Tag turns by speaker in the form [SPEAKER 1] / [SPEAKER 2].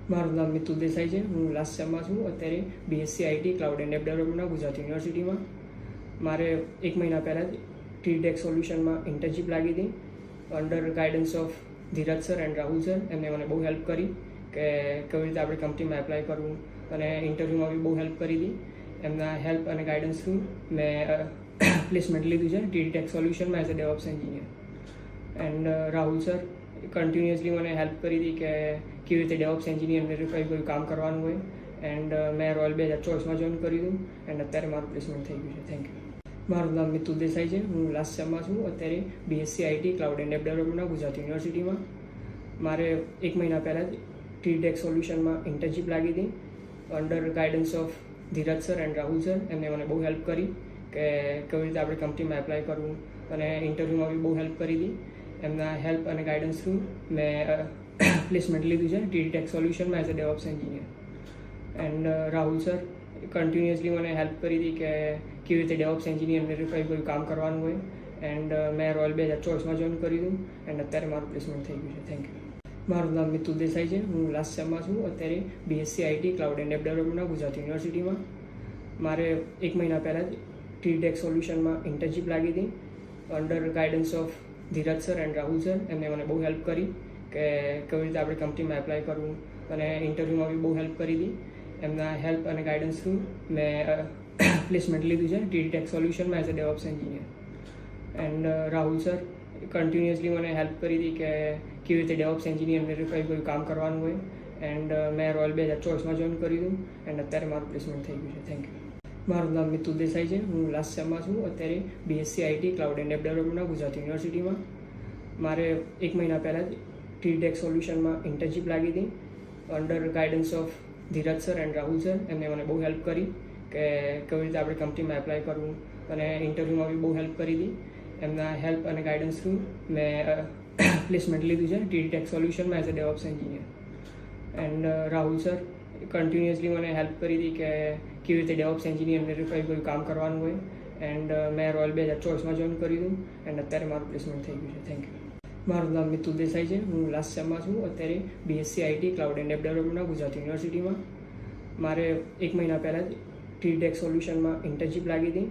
[SPEAKER 1] મારું નામ મિતુલ દેસાઈ છે. હું લાસ્ટ સેમમાં છું. અત્યારે BSc IT cloud and app ડેવલપમેન્ટમાં ગુજરાત યુનિવર્સિટીમાં. મારે 1 મહિના પહેલાં જ TTech સોલ્યુશનમાં ઇન્ટર્નશીપ લાગી હતી under guidance of Dhiraj sir and Rahul sir. એમને મને બહુ હેલ્પ કરી કે કેવી રીતે આપણે કંપનીમાં એપ્લાય કરવું, અને ઇન્ટરવ્યૂમાં બી બહુ હેલ્પ કરી હતી. એમના હેલ્પ અને ગાઈડન્સ થ્રુ મેં પ્લેસમેન્ટ લીધું છે TTech સોલ્યુશનમાં as a DevOps engineer. And Rahul sir continuously મને હેલ્પ કરી હતી કે કેવી રીતે ડેવઓપ્સ એન્જિનિયરને કોઈ કામ કરવાનું હોય. એન્ડ મેં રોયલ 2024માં જોઈન કર્યું એન્ડ અત્યારે મારું પ્લેસમેન્ટ થઈ ગયું છે. Thank you. મારું નામ મિતુલ દેસાઈ છે. હું લાસ્ટ સેમમાં છું. અત્યારે BSc IT cloud and app ડેવલપમેન્ટમાં ગુજરાત યુનિવર્સિટીમાં. મારે 1 મહિના પહેલાં જ TTech સોલ્યુશનમાં ઇન્ટર્નશીપ લાગી હતી under guidance of Dhiraj sir and Rahul sir. એમને મને બહુ હેલ્પ કરી કે કેવી રીતે આપણે કંપનીમાં એપ્લાય કરવું, અને ઇન્ટરવ્યૂમાં બી બહુ હેલ્પ કરી હતી. એમના હેલ્પ અને ગાઈડન્સ થ્રુ મેં પ્લેસમેન્ટ લીધું છે TTech સોલ્યુશનમાં as a DevOps engineer. And Rahul sir continuously મને હેલ્પ કરી હતી કે કેવી રીતે ડેવઓપ્સ એન્જિનિયરને કોઈ કામ કરવાનું હોય. એન્ડ મેં રોયલ 2024માં જોઈન કર્યું એન્ડ અત્યારે મારું પ્લેસમેન્ટ થઈ ગયું છે. Thank you. મારું નામ મિતુલ દેસાઈ છે. હું લાસ્ટ સેમમાં છું. અત્યારે BSc IT cloud and app ડેવલપમેન્ટમાં ગુજરાત યુનિવર્સિટીમાં. મારે 1 મહિના પહેલાં જ TTech સોલ્યુશનમાં ઇન્ટર્નશીપ લાગી હતી under guidance of Dhiraj sir and Rahul sir. એમને મને બહુ હેલ્પ કરી કે કેવી રીતે આપણે કંપનીમાં એપ્લાય કરવું, અને ઇન્ટરવ્યૂમાં બી બહુ હેલ્પ કરી હતી. એમના હેલ્પ અને ગાઈડન્સ થ્રુ મેં પ્લેસમેન્ટ લીધું છે TTech સોલ્યુશનમાં as a DevOps engineer. And Rahul sir continuously મને હેલ્પ કરી હતી કે કેવી રીતે ડેવઓપ્સ એન્જિનિયરને કોઈ કામ કરવાનું હોય. એન્ડ મેં રોયલ 2024માં જોઈન કર્યું એન્ડ અત્યારે મારું પ્લેસમેન્ટ થઈ ગયું છે. Thank you. મારું નામ મિતુલ દેસાઈ છે. હું લાસ્ટ સેમમાં છું. અત્યારે BSc IT cloud and app ડેવલપમેન્ટમાં ગુજરાત યુનિવર્સિટીમાં. મારે 1 મહિના પહેલાં જ TTech સોલ્યુશનમાં ઇન્ટર્નશીપ લાગી હતી under guidance of Dhiraj sir and Rahul sir. એમને મને બહુ હેલ્પ કરી કે કેવી રીતે આપણે કંપનીમાં એપ્લાય કરવું, અને ઇન્ટરવ્યૂમાં બી બહુ હેલ્પ કરી હતી. એમના હેલ્પ અને ગાઈડન્સ થ્રુ મેં પ્લેસમેન્ટ લીધું છે TTech સોલ્યુશનમાં as a DevOps engineer. And Rahul sir continuously મને હેલ્પ કરી હતી કે કેવી રીતે ડેવઓપ્સ એન્જિનિયરને કોઈ કામ કરવાનું હોય. એન્ડ મેં રોયલ 2024માં જોઈન કર્યું એન્ડ અત્યારે મારું પ્લેસમેન્ટ થઈ ગયું છે. Thank you. મારું નામ મિતુલ દેસાઈ છે. હું લાસ્ટ સેમમાં છું. અત્યારે BSc IT cloud and app ડેવલપમેન્ટમાં ગુજરાત યુનિવર્સિટીમાં. મારે 1 મહિના પહેલાં જ TTech સોલ્યુશનમાં ઇન્ટર્નશીપ લાગી હતી